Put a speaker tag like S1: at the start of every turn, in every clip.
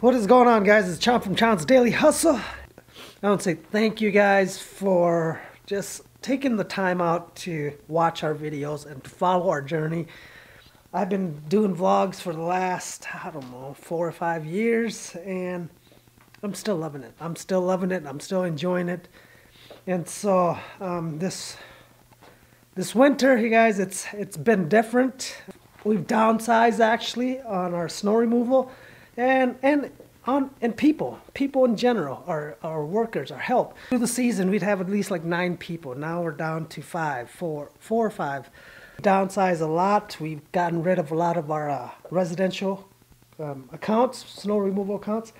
S1: What is going on, guys? It's Chomp from Chomp's Daily Hustle. I want to say thank you guys for just taking the time out to watch our videos and to follow our journey. I've been doing vlogs for the last, 4 or 5 years, and I'm still loving it. I'm still loving it. I'm still enjoying it. And so this winter, you guys, it's been different. We've downsized actually on our snow removal, and people in general, our workers, our help. Through the season, we'd have at least like 9 people. Now we're down to 4 or 5. Downsized a lot. We've gotten rid of a lot of our residential accounts, snow removal accounts.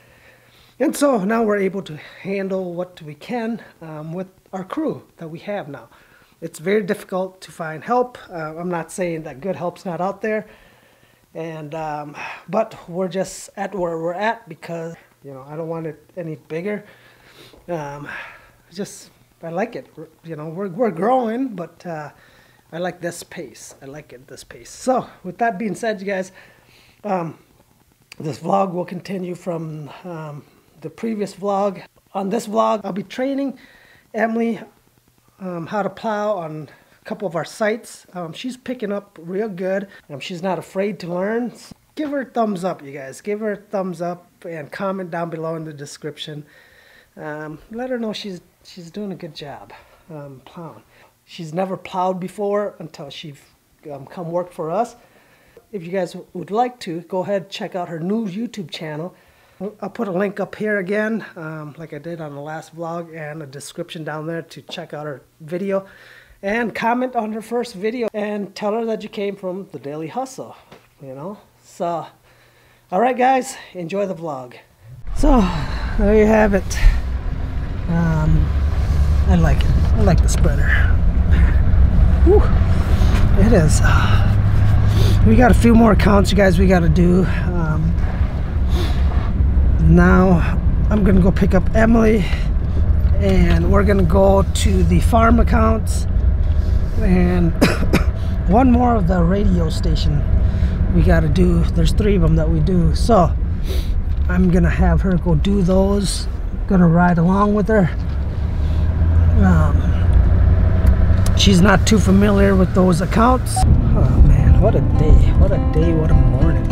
S1: And so now we're able to handle what we can with our crew that we have now. It's very difficult to find help. I'm not saying that good help's not out there, and but we're just at where we're at because, you know, I don't want it any bigger. I like it. You know, we're growing, but I like this pace. I like it this pace. So with that being said, you guys, this vlog will continue from the previous vlog. On this vlog, I'll be training Emily how to plow on a couple of our sites. She's picking up real good. She's not afraid to learn. Give her a thumbs up, you guys. Give her a thumbs up and comment down below in the description. Let her know she's doing a good job plowing. She's never plowed before until she come work for us. If you guys would like to, go ahead and check out her new YouTube channel. I'll put a link up here again, like I did on the last vlog, and a description down there to check out her video. And comment on her first video and tell her that you came from the Daily Hustle, you know. So, alright guys, enjoy the vlog. So, there you have it. I like it. I like the spreader. Whew. It is. We got a few more accounts, you guys, we got to do. Now I'm gonna go pick up Emily, and we're gonna go to the farm accounts and one more of the radio station we got to do. There's 3 of them that we do, so I'm gonna have her go do those. Gonna ride along with her. She's not too familiar with those accounts. Oh man, what a day, what a day, what a morning.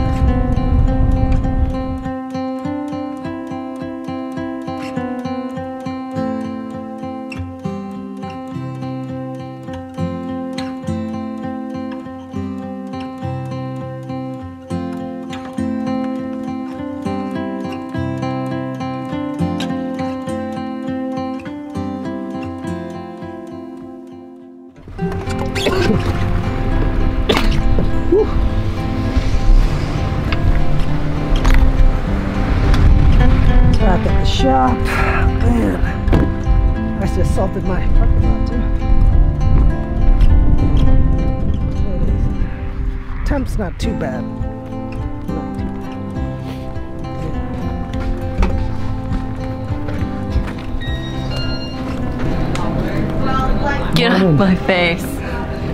S1: Back at the shop, man. I just salted my parking lot too. Temp's not too bad. Not too bad.
S2: Get off my face.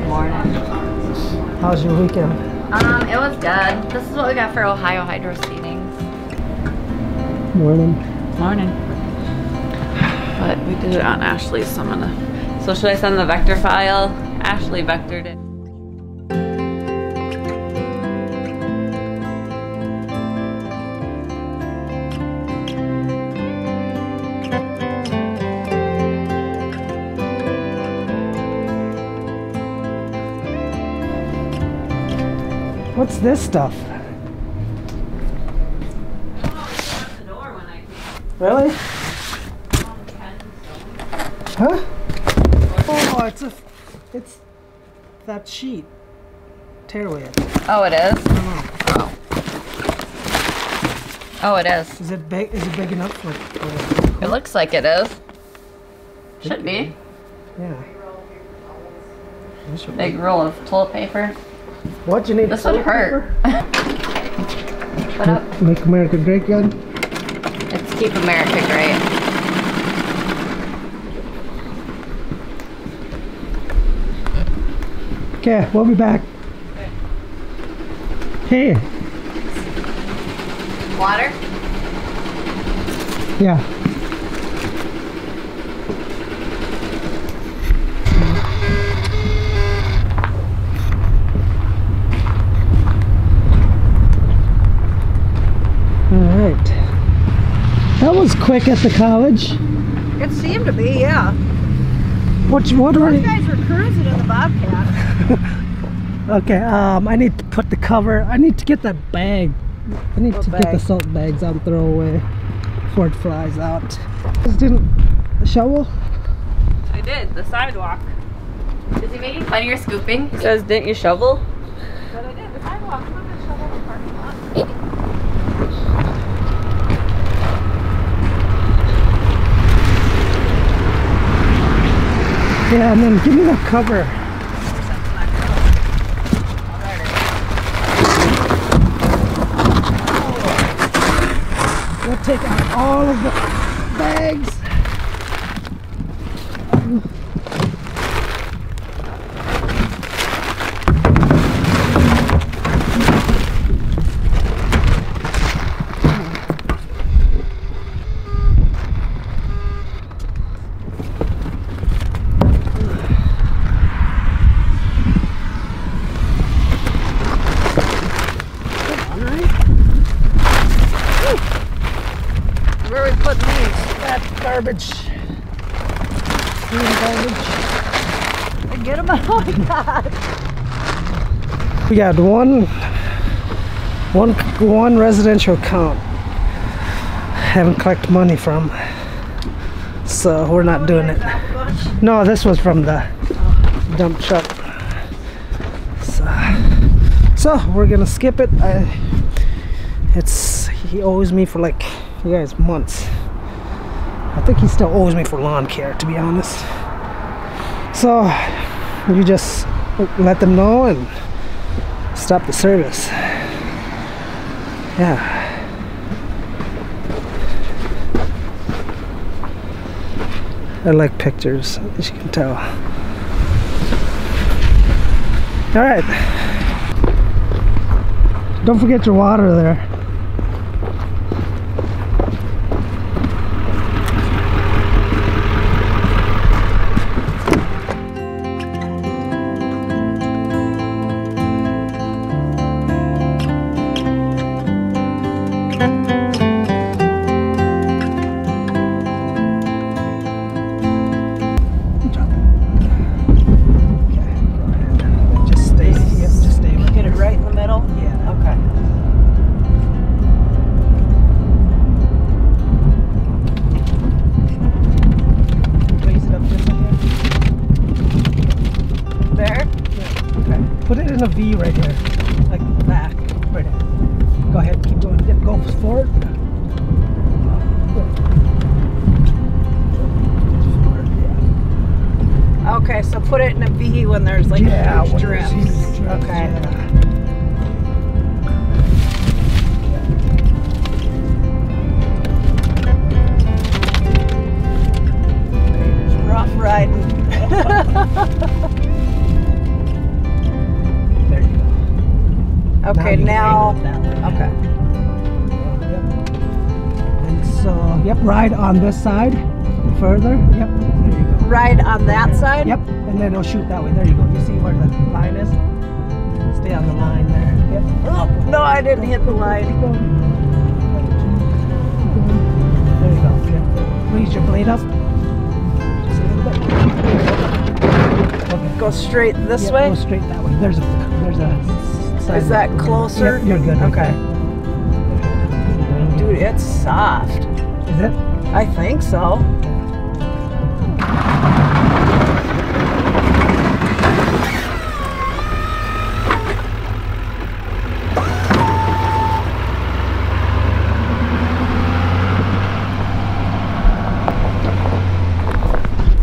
S2: Morning.
S1: How's your weekend?
S2: It was good. This is what we got for Ohio Hydro seedings.
S1: Morning.
S2: Morning. But we did it on Ashley's, so I'm gonna. So should I send the vector file? Ashley vectored it.
S1: What's this stuff? Really? Huh? Oh, it's that sheet. Tearaway.
S2: Oh, it is? Oh. Oh, it is.
S1: Is it big? Is it big enough for?
S2: It looks like it is. Should be.
S1: Yeah.
S2: Big roll of toilet paper.
S1: What you need?
S2: This would hurt. Put up.
S1: Make America great again.
S2: It's keep America great.
S1: Okay, we'll be back. Hey.
S2: Water?
S1: Yeah. Alright. That was quick at the college.
S3: It seemed to be, yeah.
S1: What were
S3: Those guys were cruising in the Bobcat.
S1: Okay, I need to put the cover. I need to get that bag. I need to get the salt bags out and throw away before it flies out. Just didn't shovel?
S2: I did, the sidewalk. Is he making fun of your scooping? He says, didn't you shovel? But I did, the sidewalk. I'm not gonna shovel the parking lot.
S1: Yeah, and then give me that cover. We'll take out all of the bags.
S3: Where are we putting these?
S1: That's garbage. Green garbage.
S3: Get them out. Oh my God.
S1: We got one residential account haven't collected money from, so we're not doing it. No, this was from the dump truck. So we're gonna skip it. He owes me for like, you guys, months. I think he still owes me for lawn care, to be honest. So you just let them know and stop the service. Yeah. I like pictures, as you can tell. All right. Don't forget your water there. Put it in a V right here, like back, right there. Go ahead, keep going. Yep, go forward.
S3: Okay, so put it in a V when there's like huge drips. Okay. It's rough riding.
S1: There you go.
S3: Okay, now. Okay.
S1: Yep. And so, yep, ride on this side further. Yep, there you go.
S3: Ride on that side?
S1: Yep, and then it'll shoot that way. There you go. You see where the line is? Stay on the line there. Yep.
S3: Oh, no, I didn't hit the line.
S1: Keep going. There you go. Yep. Raise your blade up. Just a little bit. Okay.
S3: Go straight this
S1: Yep,
S3: way?
S1: go straight that way. There's a side.
S3: Is that closer?
S1: Yep, you're good.
S3: Okay. Dude, it's soft.
S1: Is it?
S3: I think so.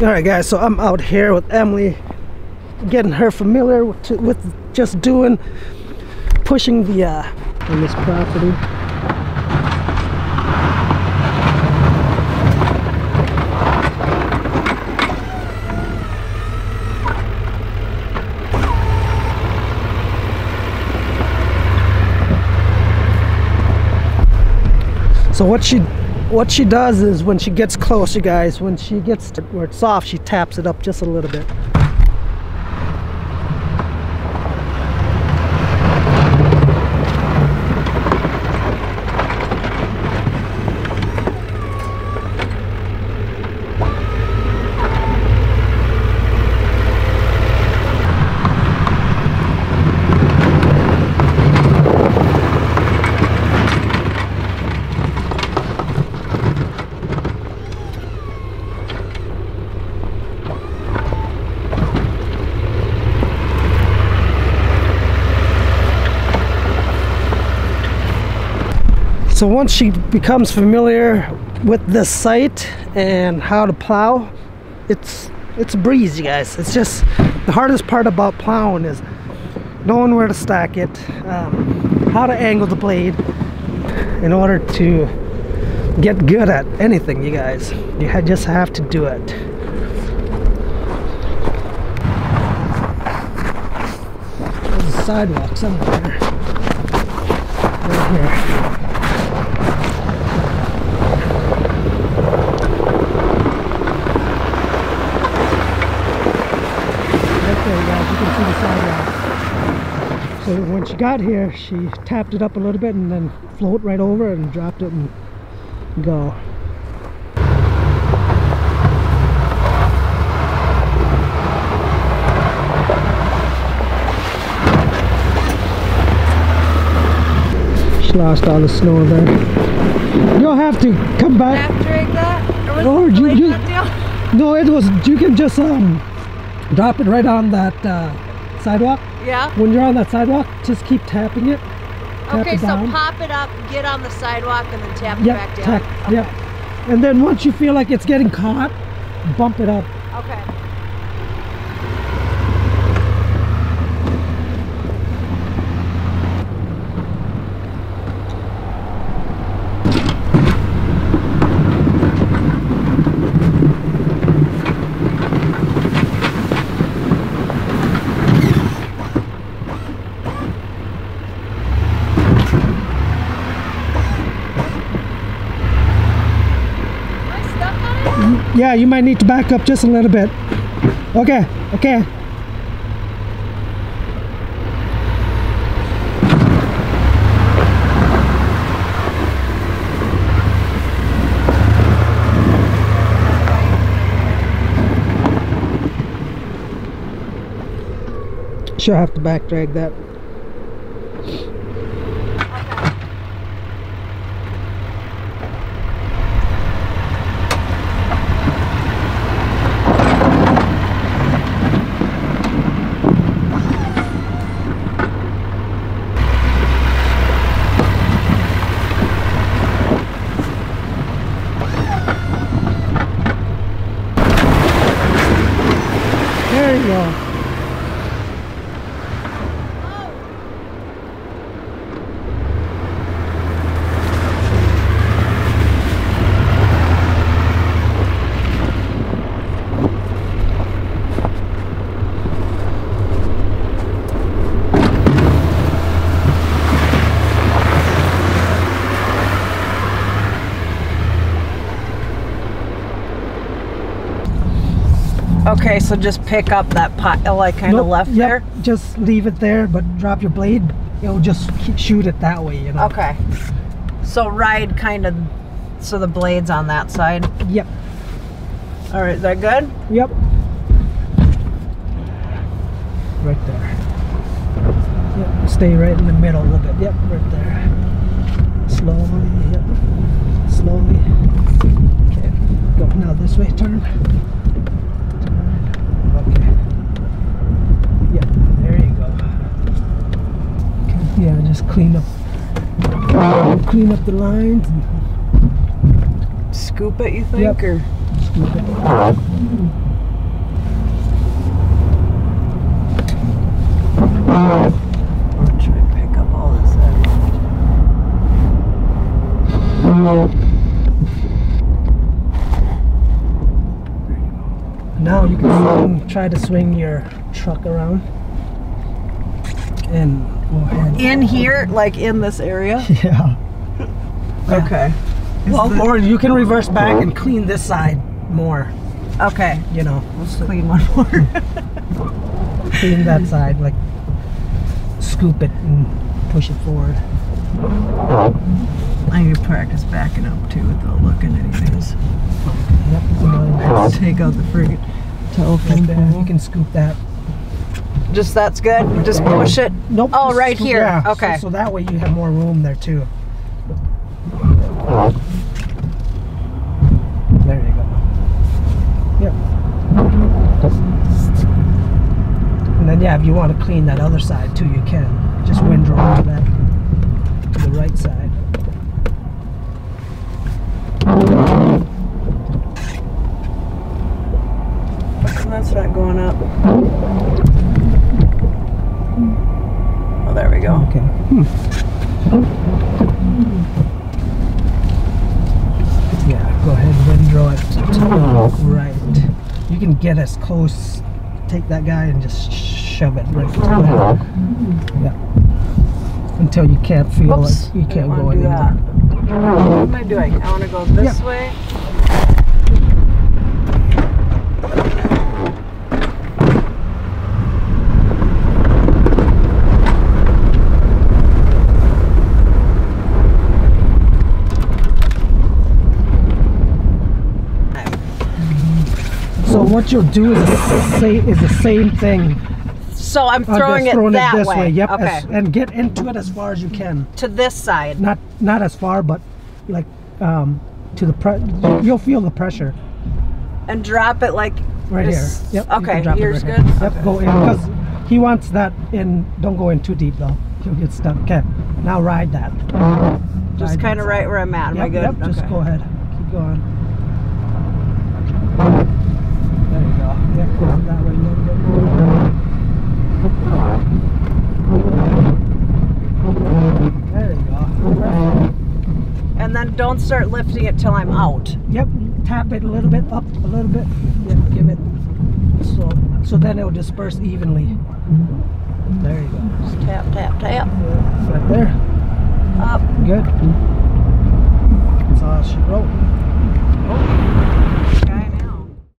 S1: Alright guys, so I'm out here with Emily, getting her familiar with just pushing the on this property. So what she what she does is when she gets close, you guys, when she gets to where it's soft, she taps it up just a little bit. So once she becomes familiar with this site and how to plow, it's a breeze, you guys. It's just the hardest part about plowing is knowing where to stack it, how to angle the blade in order to get good at anything, you guys. You just have to do it. There's a sidewalk somewhere. Right here. So when she got here, she tapped it up a little bit and then float right over and dropped it and go. She lost all the snow there. You'll have to come back.
S3: After I got,
S1: Or no, it was. You can just drop it right on that sidewalk.
S3: Yeah.
S1: When you're on that sidewalk, just keep tapping it. Tap
S3: Okay,
S1: it
S3: so
S1: down.
S3: pop it up, get on the sidewalk, and then tap it
S1: Yep,
S3: back down. Okay.
S1: Yep. And then once you feel like it's getting caught, bump it up.
S3: Okay.
S1: Yeah, you might need to back up just a little bit. Okay, okay. Sure have to back drag that. There you go.
S3: Okay, so just pick up that pile, like kind of left there?
S1: Just leave it there, but drop your blade. It'll just shoot it that way, you know.
S3: Okay. So ride kind of, so the blade's on that side?
S1: Yep.
S3: All right, is that good?
S1: Yep. Right there. Yep. Stay right in the middle a little bit. Yep, right there. Slowly, yep. Slowly. Okay. Go now this way, turn. Okay. Yeah, there you go. Okay. Yeah, just clean up the lines. And
S3: Scoop it, you think?
S1: Yep.
S3: Or
S1: scoop it.
S3: I'll try to pick up all this
S1: Now you can try to swing your truck around and go ahead.
S3: in here, like in this area?
S1: Yeah.
S3: Okay.
S1: Well, or you can reverse back and clean this side more.
S3: Okay.
S1: You know.
S3: Let's clean one more.
S1: Clean that side, like scoop it and push it forward.
S3: I need to practice backing up too without looking at anything.
S1: Yep.
S3: Take out the friggin' telephone pole.
S1: You can scoop that.
S3: Just that's good? Just push it?
S1: Nope.
S3: Oh, right
S1: scoop,
S3: here.
S1: Yeah.
S3: Okay.
S1: So that way you have more room there too. There you go. Yep. And then yeah, if you want to clean that other side too, you can. Just windrow to that, to the right side.
S3: That's not going up. Oh, there we go.
S1: Okay. Yeah, go ahead and windrow it to the right. You can get as close, take that guy and just shove it right through. Yeah. Until you can't feel
S3: Oops,
S1: it. You can't go
S3: do
S1: anymore.
S3: that. What am I doing? I want to go this way.
S1: So what you'll do is the same thing.
S3: So I'm throwing it
S1: throwing
S3: that
S1: this way. Yep.
S3: Okay.
S1: And get into it as far as you can.
S3: To this side.
S1: Not as far, but like to the you'll feel the pressure.
S3: And drop it like
S1: Right
S3: this.
S1: here. Yep.
S3: Okay. Here's
S1: Right
S3: good.
S1: Here. Yep.
S3: Okay.
S1: Go in because he wants that in. Don't go in too deep though. He'll get stuck. Okay. Now ride that.
S3: Just kind of right where I'm at. Am I good?
S1: Yep. Just go ahead. Keep going. There you go. Yep. Go that way a little bit more. There you go.
S3: And then don't start lifting it till I'm out.
S1: Yep. Tap it a little bit up, a little bit. Yep. Give it. So then it will disperse evenly. There you go.
S3: Just tap, tap, tap.
S1: Right there.
S3: Up.
S1: Good. That's all she wrote. Oh.